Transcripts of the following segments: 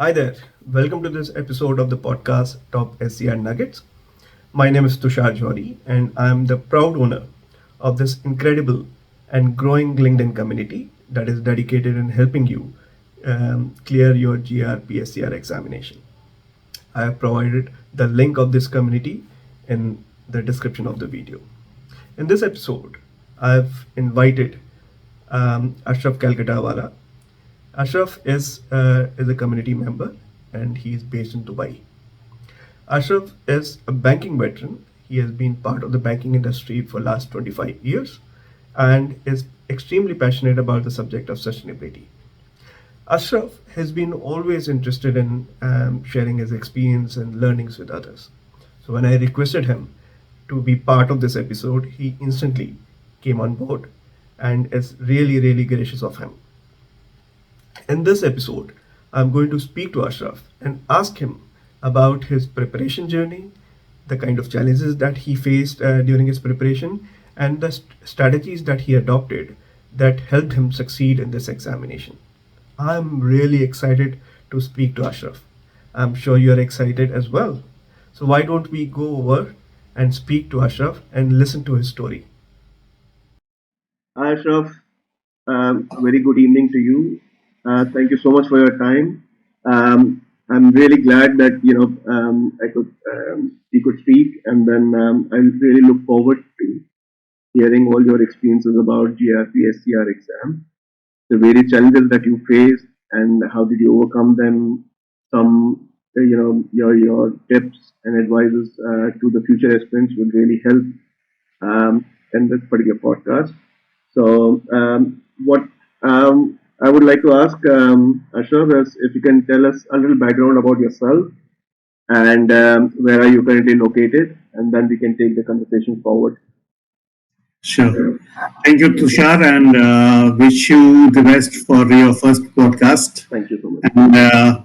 Hi there. Welcome to this episode of the podcast Top SCR Nuggets. My name is Tushar Johri, and I'm the proud owner of this incredible and growing LinkedIn community that is dedicated in helping you clear your GRP SCR examination. I have provided the link of this community in the description of the video. In this episode, I've invited Ashraf Calcuttwala. Ashraf is a community member and he is based in Dubai. Ashraf is a banking veteran. He has been part of the banking industry for last 25 years and is extremely passionate about the subject of sustainability. Ashraf has been always interested in sharing his experience and learnings with others. So when I requested him to be part of this episode, he instantly came on board and is really gracious of him. In this episode, I'm going to speak to Ashraf and ask him about his preparation journey, the kind of challenges that he faced during his preparation, and the strategies that he adopted that helped him succeed in this examination. I'm really excited to speak to Ashraf. I'm sure you're excited as well. So, why don't we go over and speak to Ashraf and listen to his story? Hi, Ashraf. Very good evening to you. Thank you so much for your time. I'm really glad that I could we could speak, and then I really look forward to hearing all your experiences about GRP SCR exam, the various challenges that you faced, and how did you overcome them. Some your tips and advices to the future aspirants would really help in this particular podcast. So, what I would like to ask Ashraf is if you can tell us a little background about yourself and where are you currently located, and then we can take the conversation forward. Sure. Thank you, Tushar, and wish you the best for your first podcast. Thank you so much. And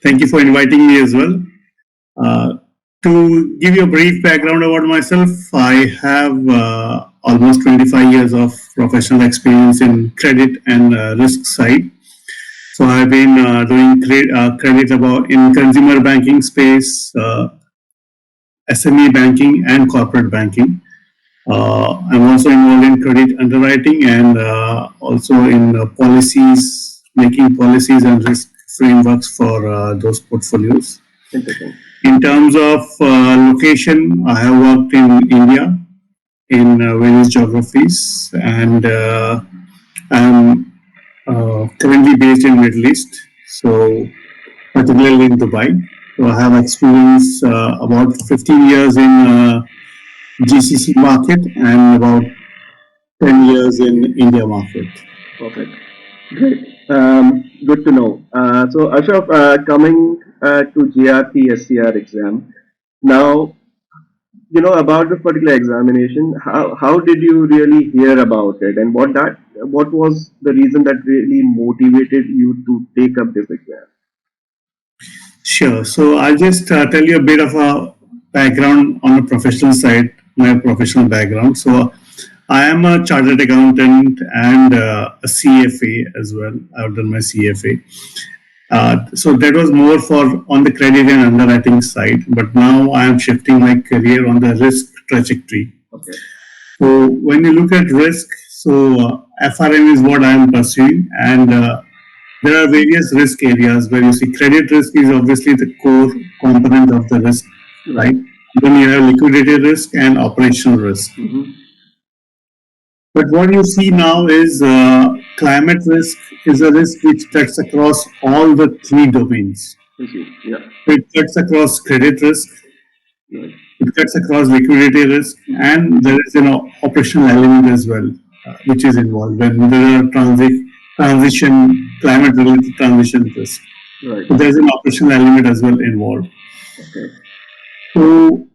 thank you for inviting me as well. Uh, to give you a brief background about myself, I have almost 25 years of professional experience in credit and risk side. So I've been doing credit about in consumer banking space, SME banking, and corporate banking. I'm also involved in credit underwriting and also in policies, making policies and risk frameworks for those portfolios. Interesting. In terms of location, I have worked in India in various geographies, and I'm currently based in Middle East, so particularly in Dubai. So I have experience about 15 years in GCC market and about 10 years in India market. Perfect. Great. Good to know. So, Ashraf, coming to GRP SCR exam, now, about this particular examination, how did you really hear about it, and what was the reason that really motivated you to take up this exam? Sure. So I'll just tell you a bit of a background on the professional side, my professional background. So I am a chartered accountant and a CFA as well. I've done my CFA. So that was more for on the credit and underwriting side, but now I am shifting my career on the risk trajectory. Okay. So when you look at risk, so FRM is what I am pursuing, and there are various risk areas where you see credit risk is obviously the core component of the risk, right? Then you have liquidity risk and operational risk. Mm-hmm. But what you see now is climate risk is a risk which cuts across all the three domains. Yeah. It cuts across credit risk, Right. it cuts across liquidity risk, and there is operational element as well, which is involved when there are transition, climate related transition risk. Right. So there's an operational element as well involved. Okay. So,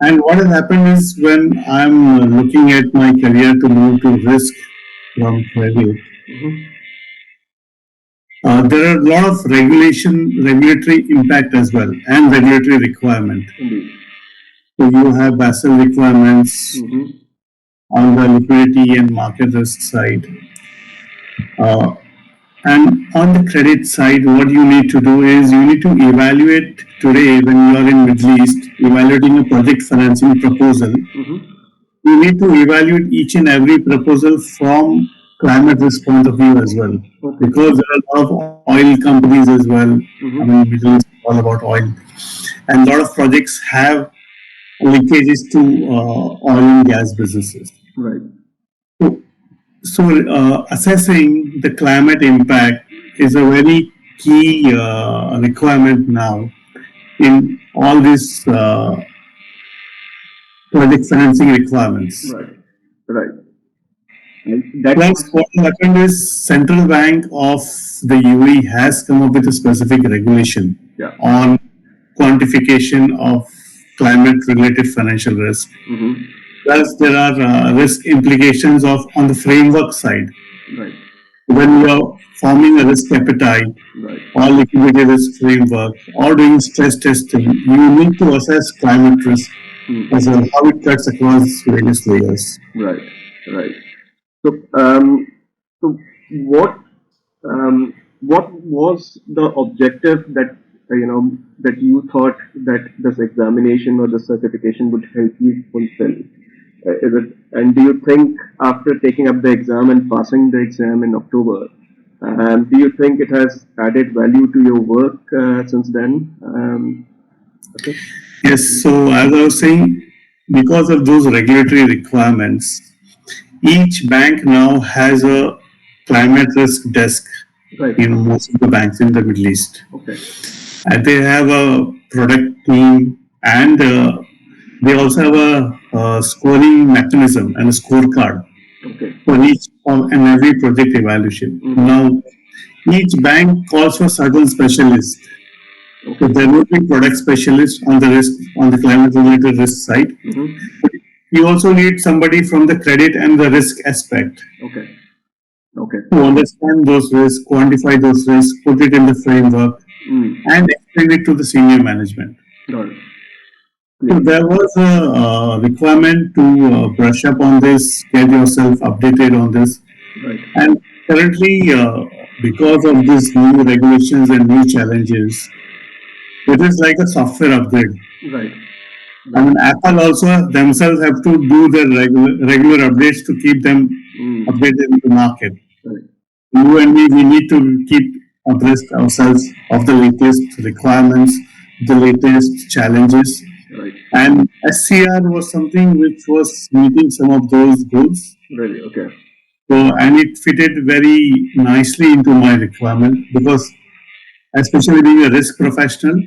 and what has happened is when I'm looking at my career to move to risk from credit, there are a lot of regulatory impact as well, and regulatory requirement. Indeed. So you have Basel requirements on the liquidity and market risk side. And on the credit side, what you need to do is you need to evaluate today when you are in Middle East, evaluating a project financing proposal. You need to evaluate each and every proposal from climate risk point of view as well, because there are a lot of oil companies as well. I mean, Middle East is all about oil, and a lot of projects have linkages to oil and gas businesses. Right. So, assessing the climate impact is a very key requirement now in all these project financing requirements. Right. Right. That Plus, what happened is Central Bank of the UAE has come up with a specific regulation on quantification of climate-related financial risk. Plus, there are risk implications of on the framework side. Right. When you are forming a risk appetite or liquidity risk framework or doing stress testing, you need to assess climate risk as well, how it cuts across various layers. Right. Right. So, so what was the objective that that you thought that this examination or the certification would help you fulfill? Is it, and do you think after taking up the exam and passing the exam in October, do you think it has added value to your work since then? Okay. Yes, so as I was saying, because of those regulatory requirements, each bank now has a climate risk desk in most of the banks in the Middle East. Okay. And they have a product team, and they also have a scoring mechanism and a scorecard for each and every project evaluation. Now, each bank calls for certain specialists. So there will be product specialists on the risk, on the climate related risk side. You also need somebody from the credit and the risk aspect. Okay. To understand those risks, quantify those risks, put it in the framework, and explain it to the senior management. So there was a requirement to brush up on this, get yourself updated on this. And currently, because of these new regulations and new challenges, it is like a software upgrade. I mean, Apple also themselves have to do their regular updates to keep them updated in the market. You and me, we need to keep abreast ourselves of the latest requirements, the latest challenges. And SCR was something which was meeting some of those goals. Really? Okay. So, and it fitted very nicely into my requirement because, especially being a risk professional,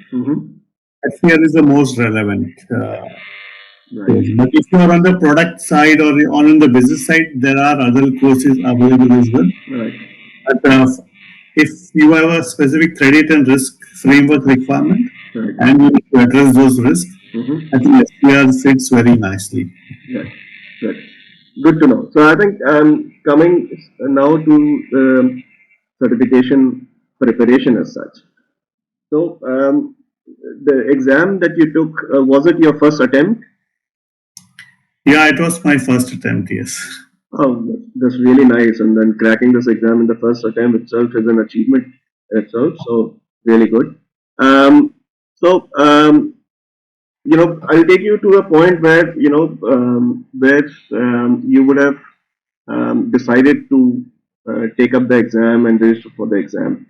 SCR is the most relevant. But if you are on the product side or on the business side, there are other courses available as well. But if you have a specific credit and risk framework requirement and you need to address those risks, I think SCR fits very nicely. Good to know. So I think coming now to the certification preparation as such. So the exam that you took, was it your first attempt? Yeah, it was my first attempt, yes. Oh, that's really nice. And then cracking this exam in the first attempt itself is an achievement in itself. So really good. I'll take you to a point where you would have decided to take up the exam and register for the exam.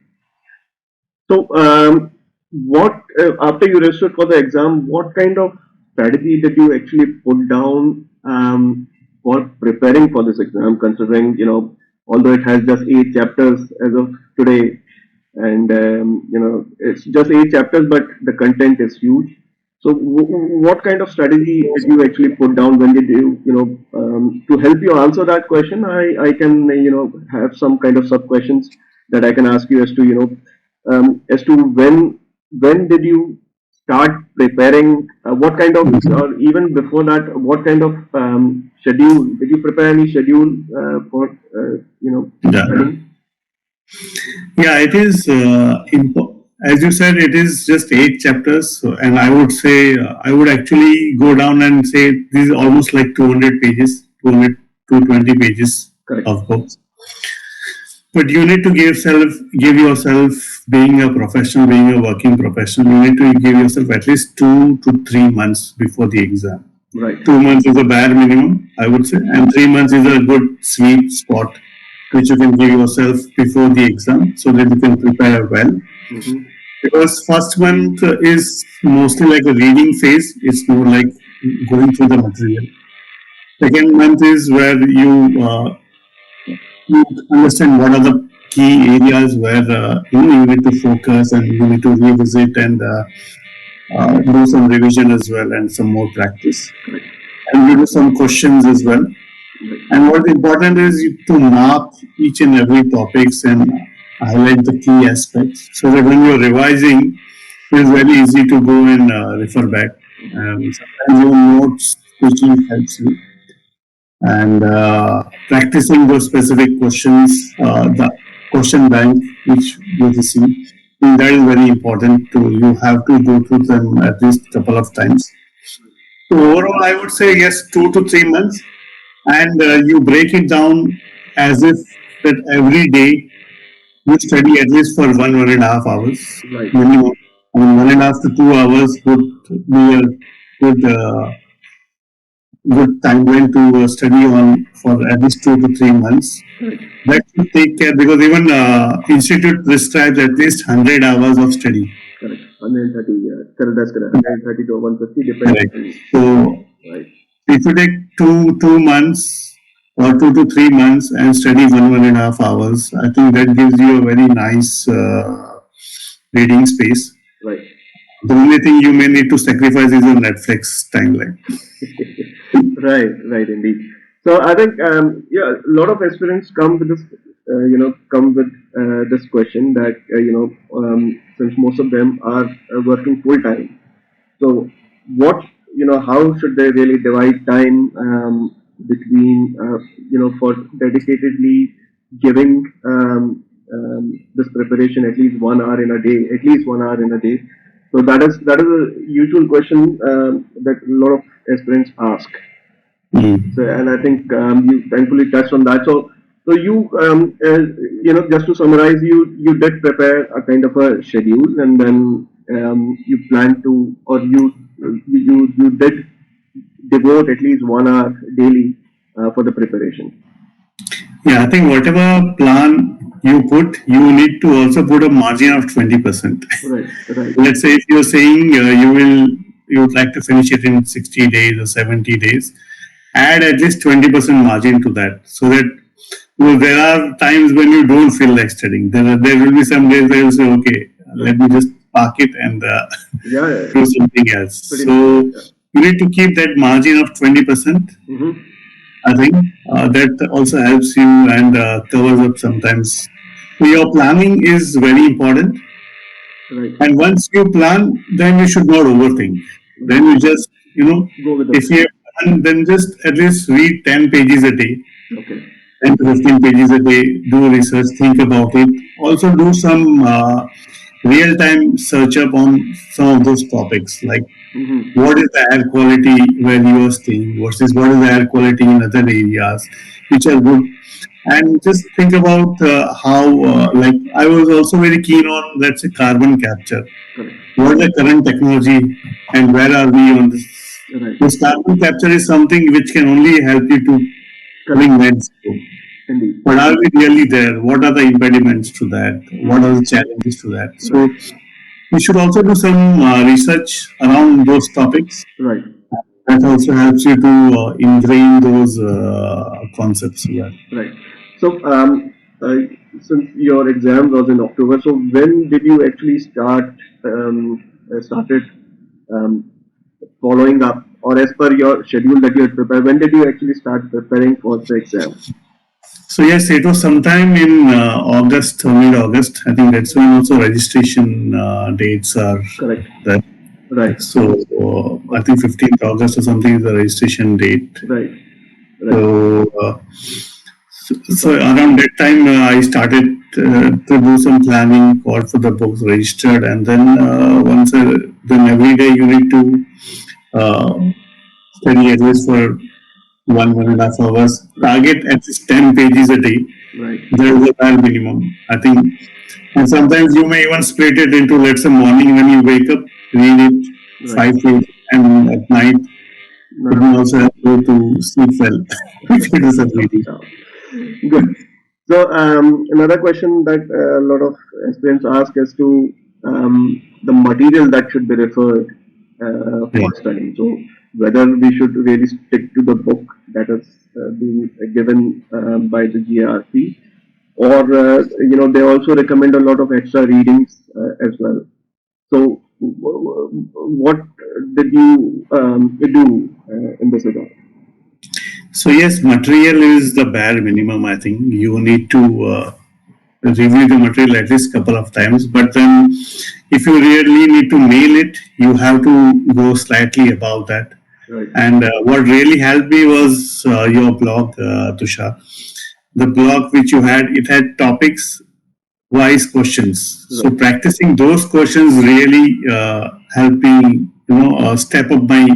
So, what after you registered for the exam, what kind of strategy did you actually put down for preparing for this exam? Considering although it has just 8 chapters as of today, and it's just 8 chapters, but the content is huge. So, what kind of strategy did you actually put down? When did you to help you answer that question? I can have some kind of sub questions that I can ask you as to as to when did you start preparing? What kind of, or even before that, what kind of schedule did you prepare? Any schedule for studying? Yeah, it is as you said, it is just 8 chapters, and I would say I would actually go down and say this is almost like 200 pages, 200 220 pages of books. But you need to give yourself, being a professional, being a working professional, you need to give yourself at least 2 to 3 months before the exam. Right. 2 months is a bare minimum, I would say, and 3 months is a good sweet spot which you can give yourself before the exam so that you can prepare well. Mm-hmm. Because first month is mostly like a reading phase, it's more like going through the material. Second month is where you understand what are the key areas where you need to focus and you need to revisit and do some revision as well and some more practice. And you do some questions as well. And what important is to mark each and every topics and highlight the key aspects so that when you're revising, it's very easy to go and refer back. And sometimes your notes taking helps you. And practicing those specific questions, the question bank which you receive, that is very important to you have to go through them at least a couple of times. So overall, I would say yes, 2 to 3 months, and you break it down as if that every day you study at least for 1.5 hours Right. minimum. I mean, 1.5 to 2 hours would be a good timeline to study on for at least 2 to 3 months. That should take care because even institute prescribes at least 100 hours of study. Correct. 130. Yeah. Correct. That's correct. 130 to 150 depends. Correct. So Right. if you take two months or 2 to 3 months and study 1.5 hours, I think that gives you a very nice reading space. Right. The only thing you may need to sacrifice is your Netflix timeline. Right. Right. Indeed. So I think yeah, a lot of aspirants come with this come with this question that since most of them are working full time. So what how should they really divide time between for dedicatedly giving this preparation at least 1 hour in a day, at least 1 hour in a day. So that is a usual question that a lot of aspirants ask. So, and I think you thankfully touched on that. So you just to summarize, you did prepare a kind of a schedule, and then you plan to, or you did devote at least 1 hour daily for the preparation. Yeah, I think whatever plan you put, you need to also put a margin of 20%. Right, right. Let's say if you're saying you would like to finish it in 60 days or 70 days, add at least 20% margin to that so that there are times when you don't feel like studying. There will be some days where you say, okay, let me just park it and do something else. Pretty So you need to keep that margin of 20%. Mm-hmm. I think that also helps you and covers up sometimes. So your planning is very important. Right. And once you plan, then you should not overthink. Then you just, Go with if you have planned, then just at least read 10 pages a day. Okay. 10 to 15 pages a day, do research, think about it. Also do some real-time search up on some of those topics, like what is the air quality where you are staying versus what is the air quality in other areas, which are good. And just think about how, like, I was also very keen on, let's say, carbon capture. What is the current technology and where are we on this? Right. Because carbon capture is something which can only help you to bring net zero. Indeed. But are we really there? What are the impediments to that? What are the challenges to that? So we should also do some research around those topics. Right. That also helps you to ingrain those concepts. Yeah. Right. So since your exam was in October, so when did you actually started following up, or as per your schedule that you had prepared, when did you actually start preparing for the exam? So yes, it was sometime in August or mid-August. I think that's when also registration dates are Correct. there. Right. So I think 15th August or something is the registration date. Right. So around that time I started to do some planning, called for the books, registered, and then then every day you need to study at least for 1.5 hours. Target at least 10 pages a day. Right. There is a bare minimum, I think. And sometimes you may even split it into, let's say, morning when you wake up, read it Right. 5 pages, and at night it No. will also help you to sleep well if you do such reading. Good. So another question that a lot of aspirants ask as to the material that should be referred for Right. studying. So whether we should really stick to the book that is being given by the GRP, or they also recommend a lot of extra readings as well. So what did you do in this regard? So yes, material is the bare minimum. I think you need to review the material at least couple of times. But then, if you really need to nail it, you have to go slightly above that. Right. And what really helped me was your blog, Tushar. The blog which you had, it had topics wise questions. So Right. practicing those questions really helped me, step up my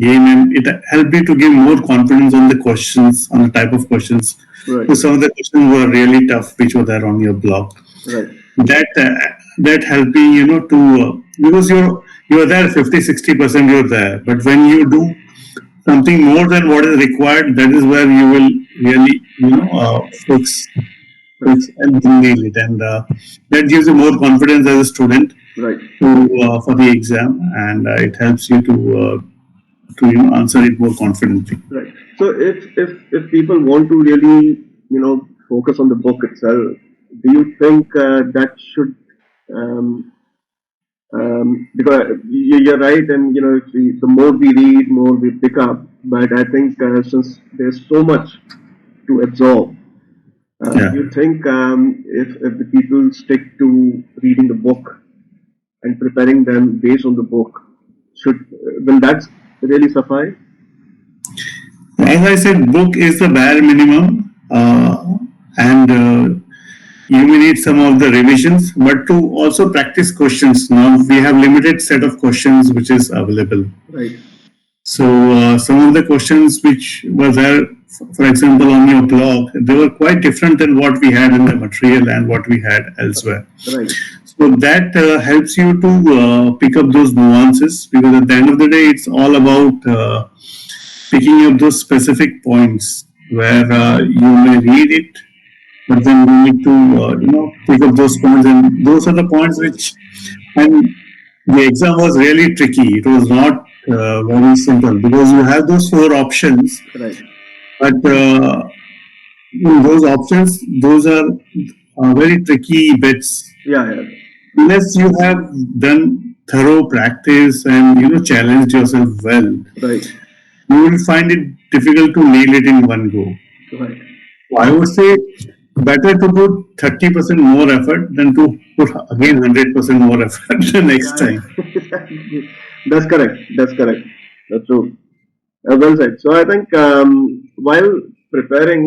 game, and it helped me to give more confidence on the questions, on the type of questions. Right. So some of the questions were really tough, which were there on your blog. Right. That helped me, to because you're there 50-60% you're there, but when you do something more than what is required, that is where you will really, fix Right. and nail it, and that gives you more confidence as a student Right. for the exam, and it helps you to answer it more confidently. Right. So if people want to really focus on the book itself, do you think that should because you're right, and if the more we read, more we pick up. But I think since there's so much to absorb, Yeah. do you think if the people stick to reading the book and preparing them based on the book, should will that really suffice? As I said, book is the bare minimum, and you may need some of the revisions, but to also practice questions. Now we have limited set of questions which is available. Right. So some of the questions which were there, for example, on your blog, they were quite different than what we had in the material and what we had elsewhere. Right. So that helps you to pick up those nuances, because at the end of the day, it's all about picking up those specific points where you may read it, but then you need to pick up those points, and those are the points which, and the exam was really tricky. It was not very simple, because you have those four options, Right. but those options, those are very tricky bits. Yeah. Yeah. Unless you have done thorough practice and challenged yourself well, Right. you will find it difficult to nail it in one go. Right. So I would say better to put 30% more effort than to put again 100% more effort the next Yeah. time. That's correct. That's correct. That's true. Well said. So I think while preparing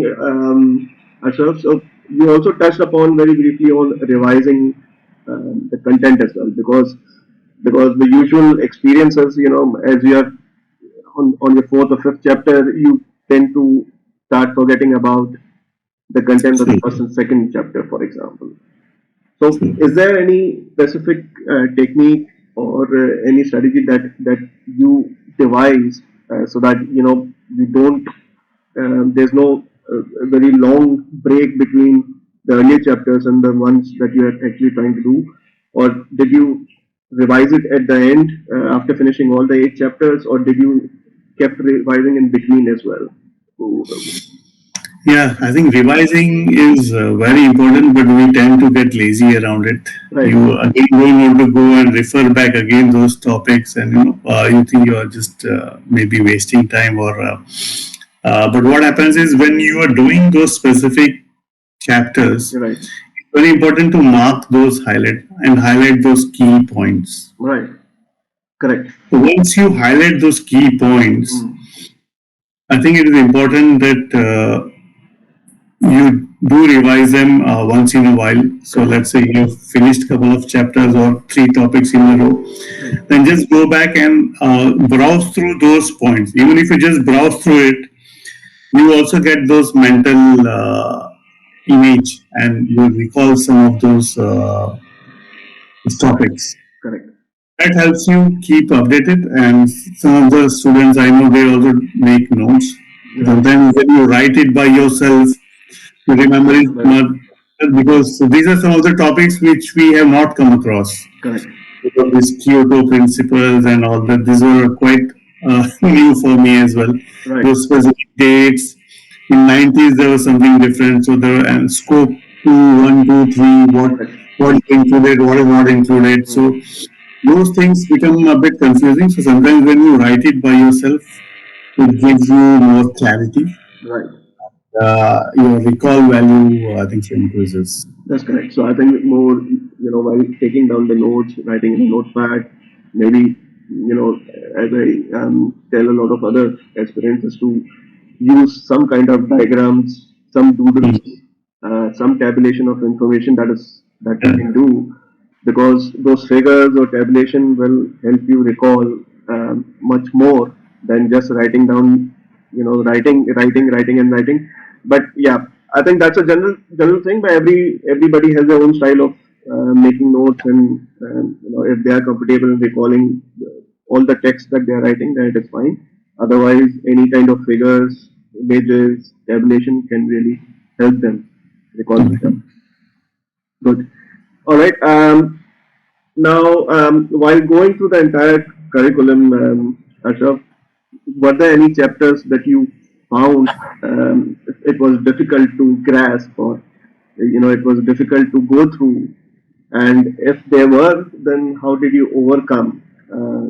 ourselves, so you also touched upon very briefly on revising the content as well, because the usual experiences, as you are on your fourth or fifth chapter, you tend to start forgetting about the content of the first and second chapter, for example. So, is there any specific technique or any strategy that you devise so that we don't there's no very long break between the earlier chapters and the ones that you are actually trying to do, or did you revise it at the end after finishing all the 8 chapters, or did you kept revising in between as well? Yeah, I think revising is very important, but we tend to get lazy around it. Right. You again don't want to go and refer back again those topics, and you think you are just maybe wasting time, or. But what happens is, when you are doing those specific chapters, Right. it's very important to mark those highlight those key points. Right. Correct. So once you highlight those key points, I think it is important that you do revise them once in a while. So let's say you've finished a couple of chapters or 3 topics in a row, then just go back and browse through those points. Even if you just browse through it, you also get those mental image and you recall some of those topics. Correct. That helps you keep updated. And some of the students I know, they also make notes. Sometimes when you write it by yourself, you remember it much, because these are some of the topics which we have not come across. Correct. Because these Kyoto principles and all that, these were quite new for me as well. Right. Those specific dates. In 90s there was something different. So there and scope 2, 1, 2, 3, what is included, what is not included. So those things become a bit confusing. So sometimes when you write it by yourself, it gives you more clarity. Right. Your recall value, I think, increases. That's correct. So I think more, while taking down the notes, writing in a notepad, maybe, as I tell a lot of other aspirants, is to use some kind of diagrams, some doodles, some tabulation of information that you can do, because those figures or tabulation will help you recall much more than just writing down, writing and writing. But yeah, I think that's a general thing. But everybody has their own style of making notes, and if they are comfortable in recalling all the text that they are writing, then it is fine. Otherwise, any kind of figures, images, tabulation can really help them recall better. Good. All right. Now, while going through the entire curriculum, Ashraf, were there any chapters that you found it was difficult to grasp, or it was difficult to go through? And if there were, then how did you overcome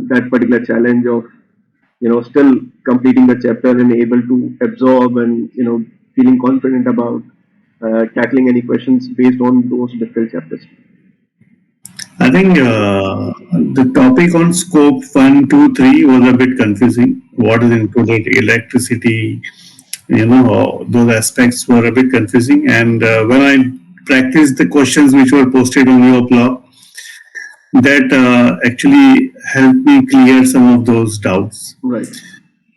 that particular challenge of still completing the chapter and able to absorb and feeling confident about tackling any questions based on those difficult chapters? I think the topic on scope 1, 2, 3 was a bit confusing. What is included? Electricity, those aspects were a bit confusing. And when I practiced the questions which were posted on your blog, that actually helped me clear some of those doubts. Right.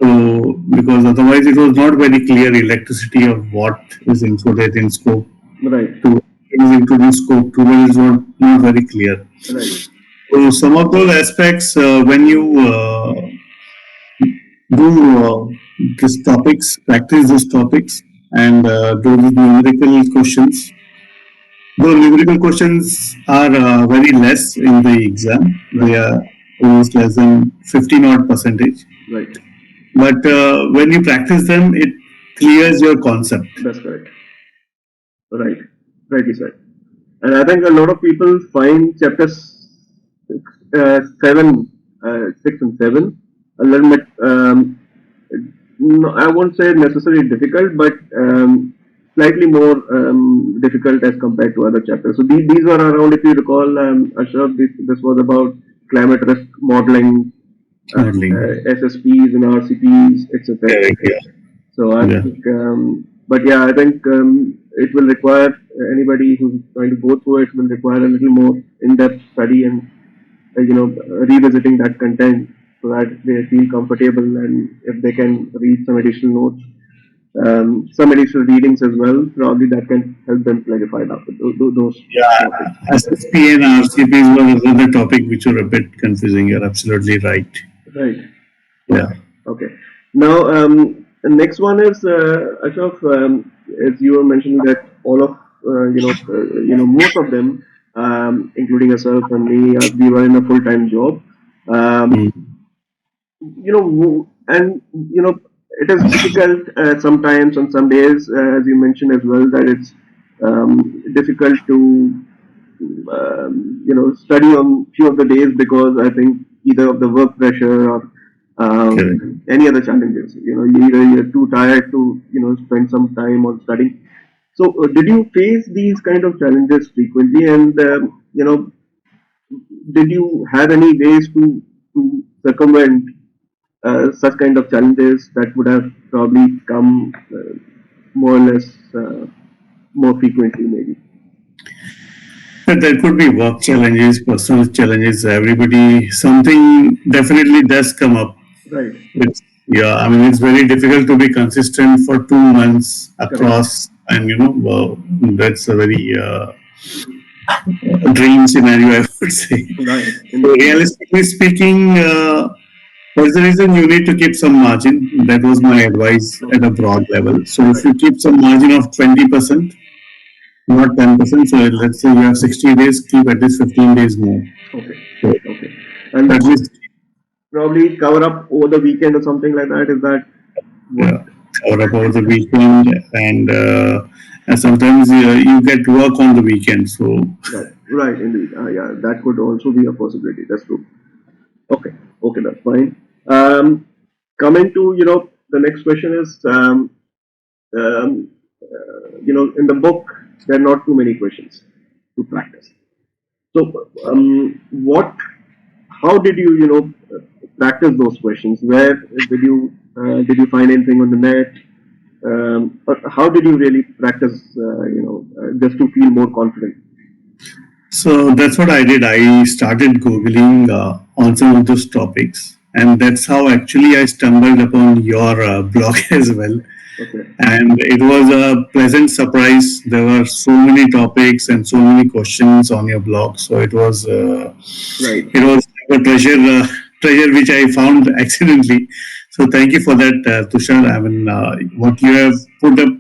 So, because otherwise it was not very clear electricity of what is included in scope. Right. 2 is included in scope 2, but it's not very clear. Right. So some of those aspects, when you do these topics, practice these topics, and do these numerical questions. The numerical questions are very less in the exam. They are almost less than 15 odd percentage. Right. But when you practice them, it clears your concept. That's correct. Right. Rightly said. And I think a lot of people find chapters 6 and 7 a little bit, no, I won't say necessarily difficult, but slightly more difficult as compared to other chapters. So these were around, if you recall, Ashraf, this was about climate risk modeling, SSPs and RCPs, etc. So I think, but yeah, I think it will require anybody who's going to go through it will require a little more in-depth study and revisiting that content so that they feel comfortable, and if they can read some additional notes, some additional readings as well, probably that can help them clarify those. Yeah, SSP and RCPs were another topic which were a bit confusing. You're absolutely right. Right. Yeah. Okay. Now, the next one is Ashraf, as you were mentioning that all of most of them, including yourself and me, we were in a full-time job. And it is difficult sometimes on some days, as you mentioned as well, that it's difficult to study on few of the days because I think either of the work pressure or any other challenges. Either you're too tired to spend some time on studying. So, did you face these kind of challenges frequently, and did you have any ways to circumvent such kind of challenges that would have probably come more or less more frequently, maybe? There could be work challenges, personal challenges. Everybody, something definitely does come up. Right. It's very difficult to be consistent for 2 months across and that's a very dream scenario, I would say. Right. So Indeed. realistically speaking, that's the reason you need to keep some margin. That was my advice at Okay. a broad level. So if Right. you keep some margin of 20%, not 10%. So let's say you have 60 days, keep at least 15 days more. Okay. So Okay. And at least probably cover up over the weekend or something like that. Is that what? cover up over the weekend, and sometimes you get work on the weekend. So Right. Right. Indeed. Yeah, that could also be a possibility. That's true. Okay. Okay. That's fine. Um, Coming to the next question is in the book there are not too many questions to practice. So what? How did you practice those questions? Where did you find anything on the net? But how did you really practice? Just to feel more confident. So that's what I did. I started Googling on some of those topics. And that's how actually I stumbled upon your blog as well. Okay. And it was a pleasant surprise. There were so many topics and so many questions on your blog. So Right. it was a treasure which I found accidentally. So thank you for that, Tushar. I mean, what you have put up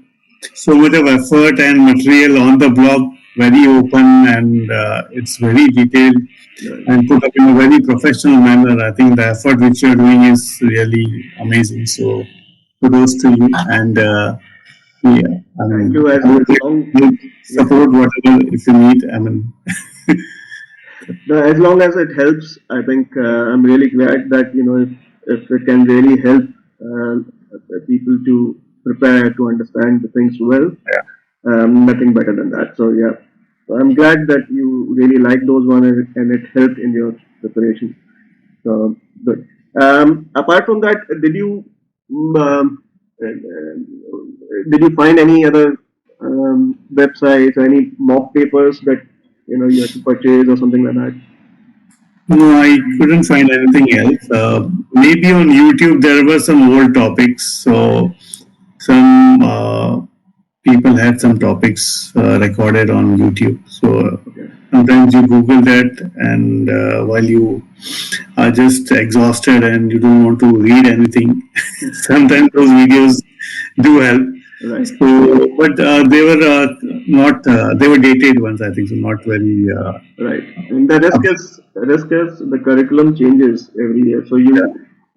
so much of effort and material on the blog, very open, and it's very detailed Right. and put up in a very professional manner. I think the effort which you're doing is really amazing. So kudos to you, and yeah, I Thank mean, you. I would As long like to yeah. support whatever if you need. I mean, As long as it helps, I think I'm really glad that if it can really help people to prepare to understand the things well, nothing better than that. So yeah, so I'm glad that you really liked those one and it helped in your preparation. So good. Apart from that, did you find any other websites or any mock papers that you had to purchase or something like that? no, I couldn't find anything else. Maybe on YouTube there were some old topics, so some people had some topics recorded on YouTube. So Okay. sometimes you Google that, and while you are just exhausted and you don't want to read anything, sometimes those videos do help. Right. So, but they were not they were dated ones, I think, so not very. Right. And the risk is the curriculum changes every year. So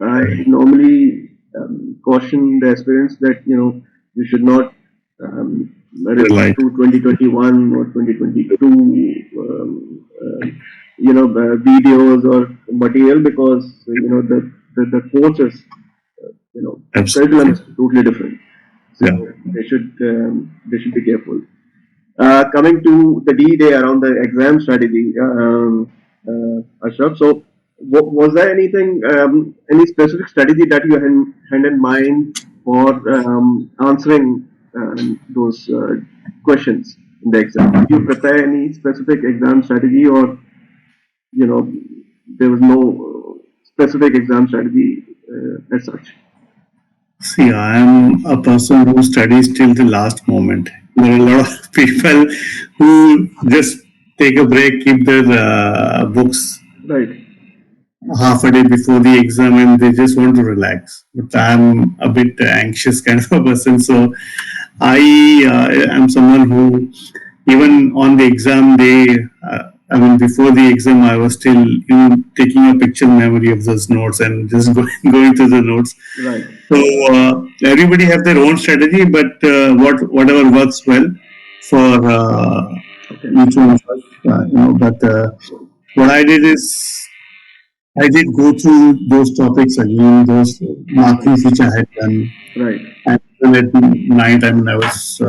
I normally caution the aspirants that you should not refer Like to 2021 or 2022 videos or material because the course is curriculum absolutely, is totally different. So yeah. they should be careful. Coming to the D-Day around the exam strategy, Ashraf. So, was there any specific strategy that you had in mind for answering those questions in the exam? Did you prepare any specific exam strategy, or you know, there was no specific exam strategy as such? See, I am a person who studies till the last moment. There are a lot of people who just take a break, keep their books Right. half a day before the exam, and they just want to relax. But I'm a bit anxious kind of a person, so I am someone who, even on the exam day, I mean, before the exam, I was still taking a picture memory of those notes and just going through the notes. Right. So everybody have their own strategy, but whatever works well for Okay. each one of us, But what I did is I did go through those topics again, those markings which I had done, Right. and even at night, I mean, I was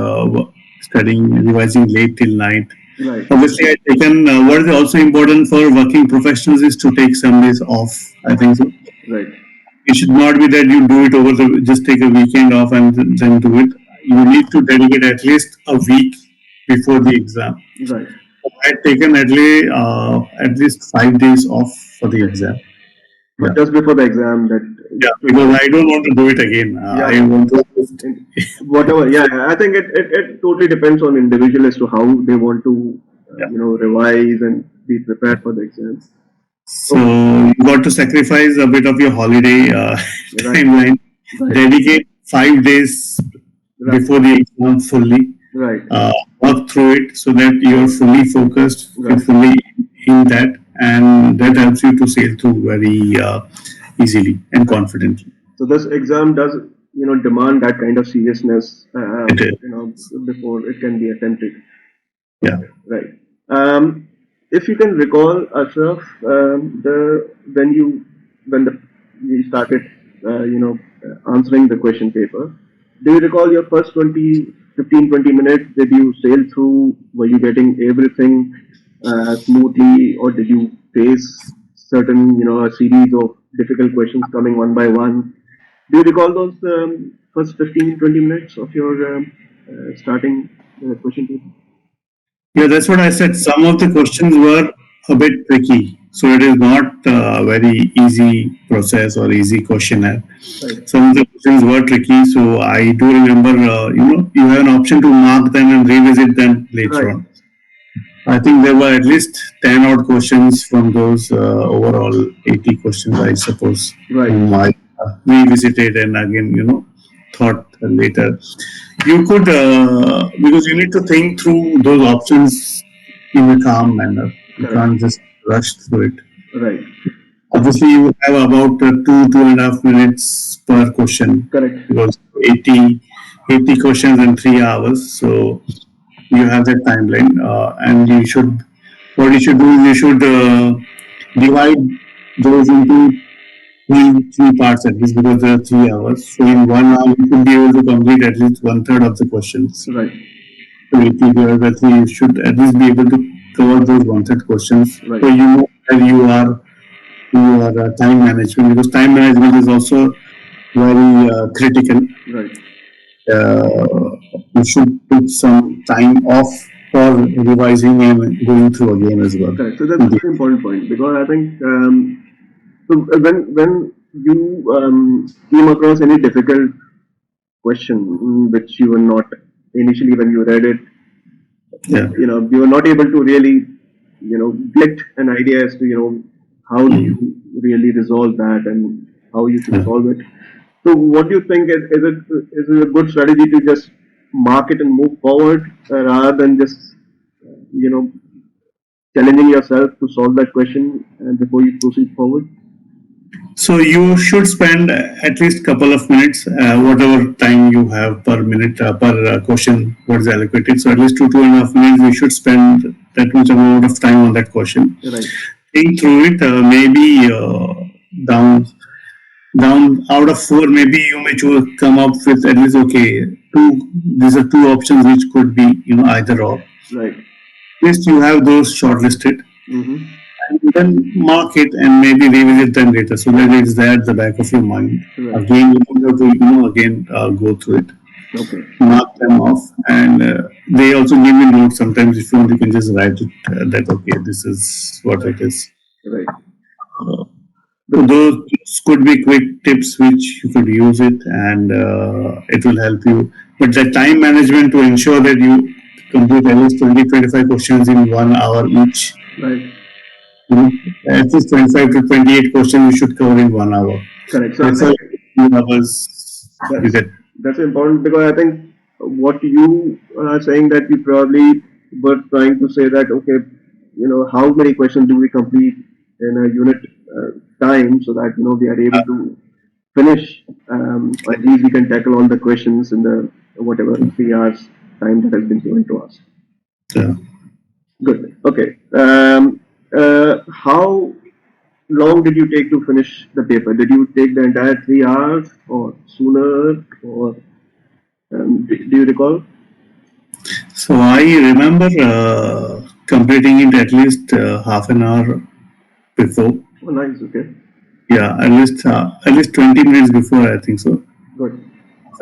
studying, revising late till night. Right. Obviously, I taken what is also important for working professionals is to take some days off. I think so. Right. It should not be that you do it over the just take a weekend off and then do it. You need to dedicate at least a week before the exam. Right. I had taken at least 5 days off for the exam. But just before the exam, that because I don't want to do it again. I want to whatever. Yeah, I think it totally depends on individual as to how they want to revise and be prepared for the exam. So you got to sacrifice a bit of your holiday timeline. Dedicate 5 days before the exam fully. Right. Work through it so that you're fully focused, you're fully in that, and that helps you to sail through very easily and confidently. So this exam does demand that kind of seriousness before it can be attempted. Yeah. Right. If you can recall, Ashraf, when you started answering the question paper, do you recall your first 15-20 minutes? Did you sail through? Were you getting everything smoothly, or did you face certain a series of difficult questions coming one by one? Do you recall those first 15-20 minutes of your starting question paper? Yeah, that's what I said. Some of the questions were a bit tricky. So it is not a very easy process or easy questionnaire. Right. Some of the questions were tricky. So I do remember, you have an option to mark them and revisit them later on. I think there were at least 10 odd questions from those overall 80 questions, I suppose. Right. I revisited and again, thought later. You could, because you need to think through those options in a calm manner. You can't just rush through it. Right. Obviously, you have about 2.5 minutes per question. Correct. Because 80 questions in 3 hours. So you have that timeline, and what you should do is you should divide those into three parts at least, because there are 3 hours. So in 1 hour, you should be able to complete at least 1/3 of the questions. Right. So if you divide by 3, you should at least be able to cover those 1/3 questions. Right. So you know where you are time management, because time management is also very critical. Right. You should put some time off for revising and going through again as well. Correct. So that's a very important point, because I think so when you came across any difficult question which you were not initially when you read it, you were not able to really get an idea as to how do you really resolve that and how you should solve it. So what do you think is it a good strategy to just mark it and move forward rather than just challenging yourself to solve that question before you proceed forward? So you should spend at least a couple of minutes, whatever time you have per minute, per question, what is allocated. So at least 2.5 minutes, you should spend that much amount of time on that question. Right. Think through it, maybe down out of 4, maybe you may come up with at least, okay, these are 2 options which could be, either or. Right. At least you have those shortlisted. Mm-hmm. And then mark it and maybe revisit them later, so that it's there at the back of your mind. Right. Again, you don't have to again go through it. Okay. Mark them off, and they also give you notes. Sometimes if you want, you can just write it that okay, this is what it is. Right. Those could be quick tips which you could use it, and it will help you. But the time management to ensure that you complete at least 20-25 questions in 1 hour each. Right. At least 25 to 28 questions you should cover in 1 hour. Correct. So that's how 2 hours you get. That's important, because I think what you are saying, that you probably were trying to say that okay, how many questions do we complete in a unit time, so that we are able to finish, at least we can tackle all the questions in the whatever 3 hours time that has been given to us. Yeah. Good. Okay. How long did you take to finish the paper? Did you take the entire 3 hours or sooner, or do you recall? So I remember completing it at least half an hour before. Oh, nice. Okay. Yeah, at least 20 minutes before, I think so. Good.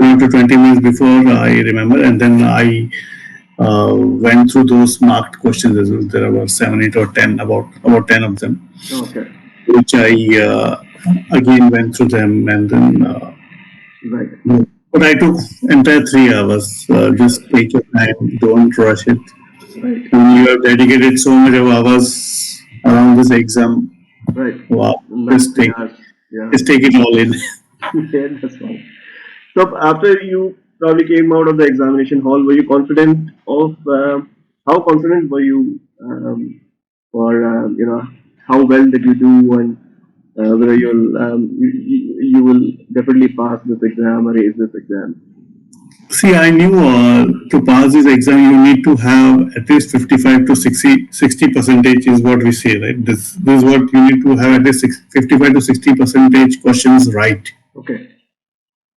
Up to 20 minutes before, I remember, and then I went through those marked questions as well. There were 7, 8, or 10, about 10 of them. Okay. Which I again went through them, and then Right. but I took entire 3 hours. Just take your time, don't rush it. Right. And you have dedicated so much of hours around this exam. Right. Wow, Nice. Hours. Yeah. just take it all in. Yeah, that's fine. So after you probably came out of the examination hall, were you confident of how confident were you for how well did you do and whether you will definitely pass this exam or ace this exam? See, I knew to pass this exam, you need to have at least 55 to 60 percentage is what we say, right? This is what you need to have at least 55 to 60 percentage questions right. Okay.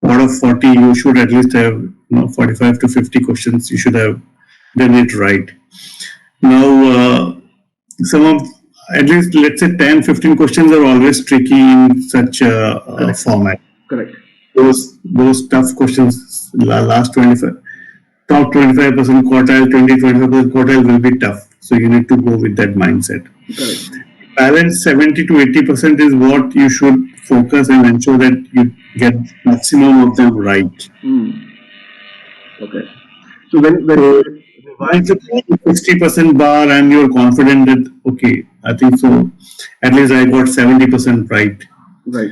Out of 40, you should at least have 45 to 50 questions. You should have done it right. Now, some of at least let's say 10, 15 questions are always tricky in such a format. Correct. Those tough questions, last 25, top 25% quartile, 20-25% quartile will be tough. So you need to go with that mindset. Correct. Balance 70 to 80% is what you should focus and ensure that you get maximum of them right. Okay. So when once you cross 60% bar and you're confident that okay, I think so, at least I got 70% right. Right.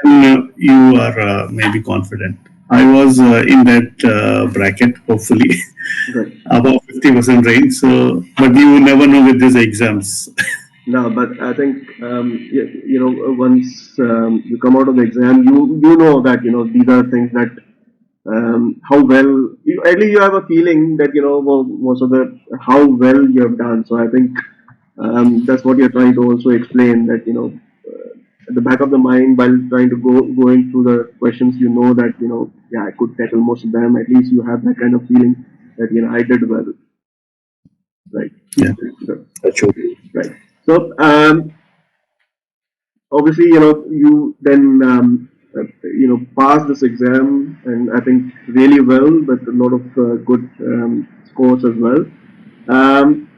And you are maybe confident. I was in that bracket, hopefully, Right. above 50% range. So, but you never know with these exams. No, but I think once you come out of the exam, you know that these are things that how well at least you have a feeling that most of the how well you have done. So I think that's what you're trying to also explain that at the back of the mind while trying to going through the questions, that yeah, I could tackle most of them. At least you have that kind of feeling that I did well. Right. Yeah, that's true. Right. So obviously, you then passed this exam, and I think really well with a lot of good scores as well. Um,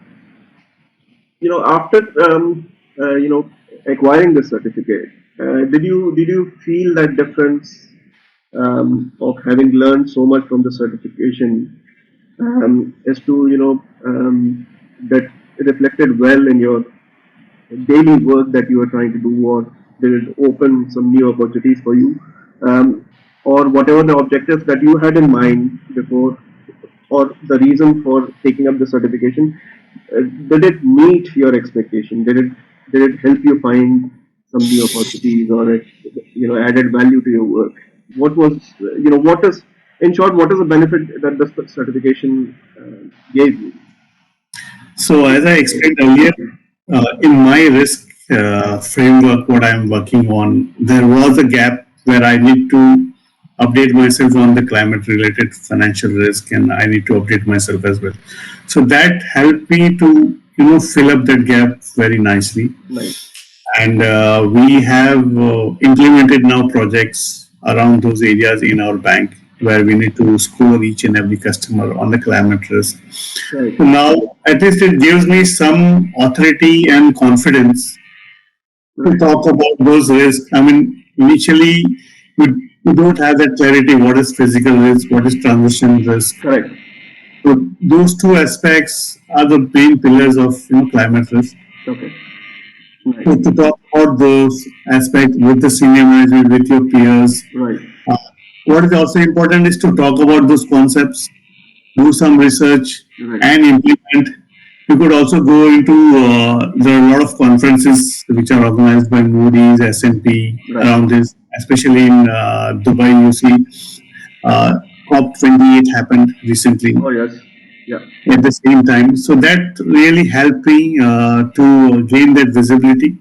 After acquiring this certificate, did you feel that difference of having learned so much from the certification as to that reflected well in your daily work that you are trying to do, or did it open some new opportunities for you, or whatever the objectives that you had in mind before, or the reason for taking up the certification, did it meet your expectation? Did it help you find some new opportunities, or it added value to your work? What was what is, in short, what is the benefit that the certification gave you? So, as I explained earlier, in my risk framework, what I'm working on, there was a gap where I need to update myself on the climate related financial risk, and I need to update myself as well. So that helped me to fill up that gap very nicely. Nice. And we have implemented now projects around those areas in our bank where we need to score each and every customer on the climate risk. Right. So now, at least it gives me some authority and confidence to talk about those risks. I mean, initially, we don't have that clarity. What is physical risk? What is transition risk? Correct. So those two aspects are the main pillars of climate risk. Okay. So to talk about those aspects with the senior management, with your peers. Right. What is also important is to talk about those concepts, do some research, Right. and implement. You could also go into there are a lot of conferences which are organized by Moody's, S&P Right. around this, especially in Dubai. You see, COP28 happened recently Oh yes. Yeah. at the same time. So that really helped me to gain that visibility.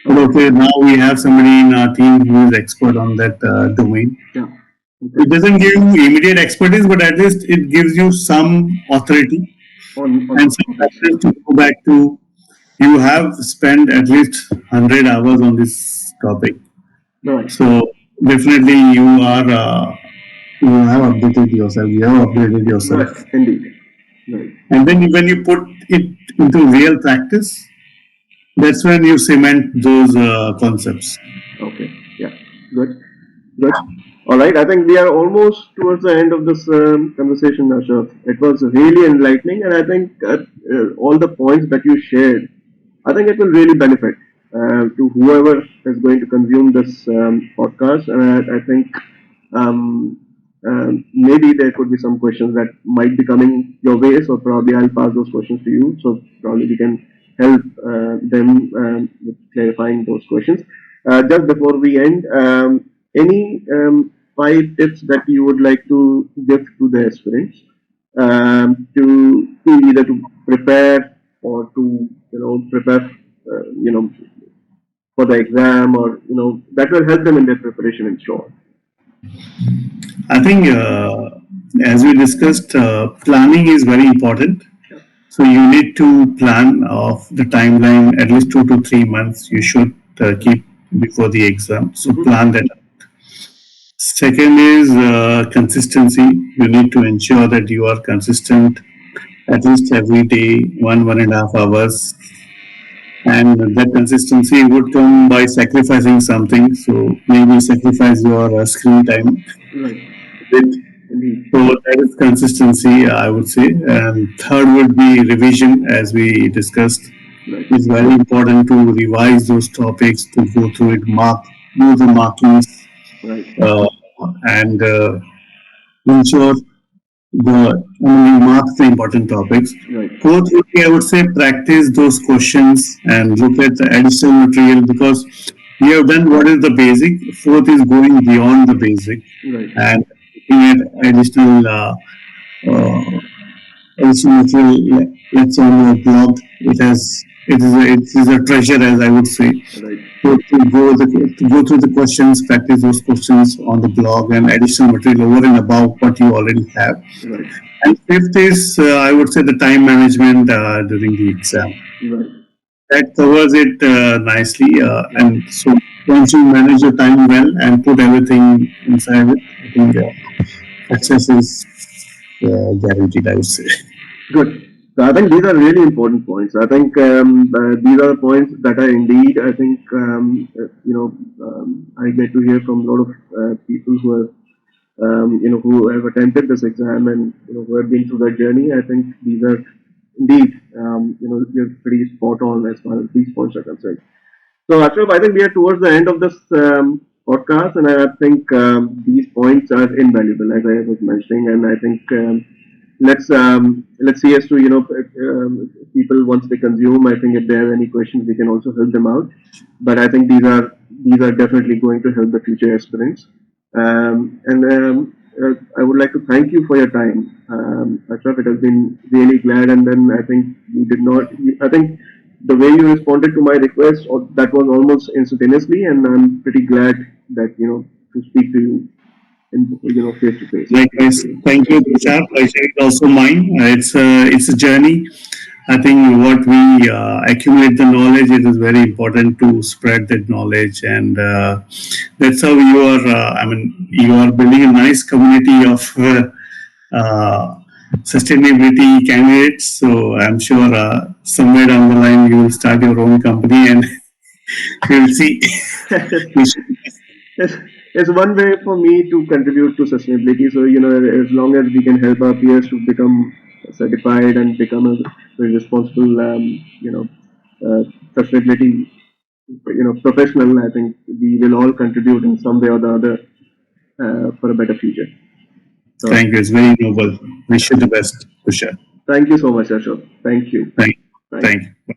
But okay, now we have somebody in our team who is expert on that domain. Yeah. It doesn't give you immediate expertise, but at least it gives you some authority and some confidence to go back to. You have spent at least 100 hours on this topic. Right. So definitely you are you have updated yourself. You have updated yourself. Right. Indeed. Right. And then when you put it into real practice, that's when you cement those concepts. Okay. Yeah. Good. Good. All right. I think we are almost towards the end of this conversation, Ashraf. It was really enlightening, and I think all the points that you shared, I think it will really benefit to whoever is going to consume this podcast. And I think um, maybe there could be some questions that might be coming your way. So probably I'll pass those questions to you. So probably we can help them with clarifying those questions. Just before we end, any five tips that you would like to give to the aspirants to either to prepare or to prepare for the exam, or that will help them in their preparation in short. I think, as we discussed, planning is very important. So you need to plan of the timeline at least 2 to 3 months. You should keep before the exam. So plan that. Second is consistency. You need to ensure that you are consistent at least every day, 1.5 hours, and that consistency would come by sacrificing something. So maybe sacrifice your screen time. Right. With Indeed. So that is consistency, I would say. And third would be revision, as we discussed. Right. It's very important to revise those topics, to go through it, do the markings, Right. and ensure you mark the important topics. Right. Fourth would be, I would say, practice those questions and look at the additional material, because we have done what is the basic. Fourth is going beyond the basic Right. and looking at uh, additional material. Let's on your blog. It is a treasure, as I would say. Right. So to go through the questions, practice those questions on the blog, and additional material over and above what you already have. Right. And fifth is, I would say, the time management during the exam. Right. That covers it nicely. And so once you manage your time well and put everything inside it, I think success is guaranteed, I would say. Good. So I think these are really important points. I think these are points that are indeed, I think, I get to hear from a lot of people who have, who have attempted this exam, and who have been through that journey. I think these are indeed, you're pretty spot on as far as these points are concerned. So, Ashraf, I think we are towards the end of this podcast, and I think these points are invaluable, as I was mentioning, and I think let's see as to people once they consume. I think if they have any questions, we can also help them out. But I think these are definitely going to help the future aspirants. And I would like to thank you for your time, Ashraf. It has been really glad, and then I think you did not. I think the way you responded to my request, that was almost instantaneously, and I'm pretty glad that to speak to you in face to face. Likewise, thank you, Tushar. Pleasure is also mine. It's a journey. I think what we accumulate the knowledge, it is very important to spread that knowledge, and that's how you are. You are building a nice community of sustainability candidates. So I'm sure somewhere down the line you will start your own company, and you will see. It's one way for me to contribute to sustainability. So as long as we can help our peers to become certified and become a very responsible, sustainability, professional, I think we will all contribute in some way or the other for a better future. So, thank you. It's very noble. Wish you the best, Tushar. Thank you so much, Ashok. Thank you. Thank you.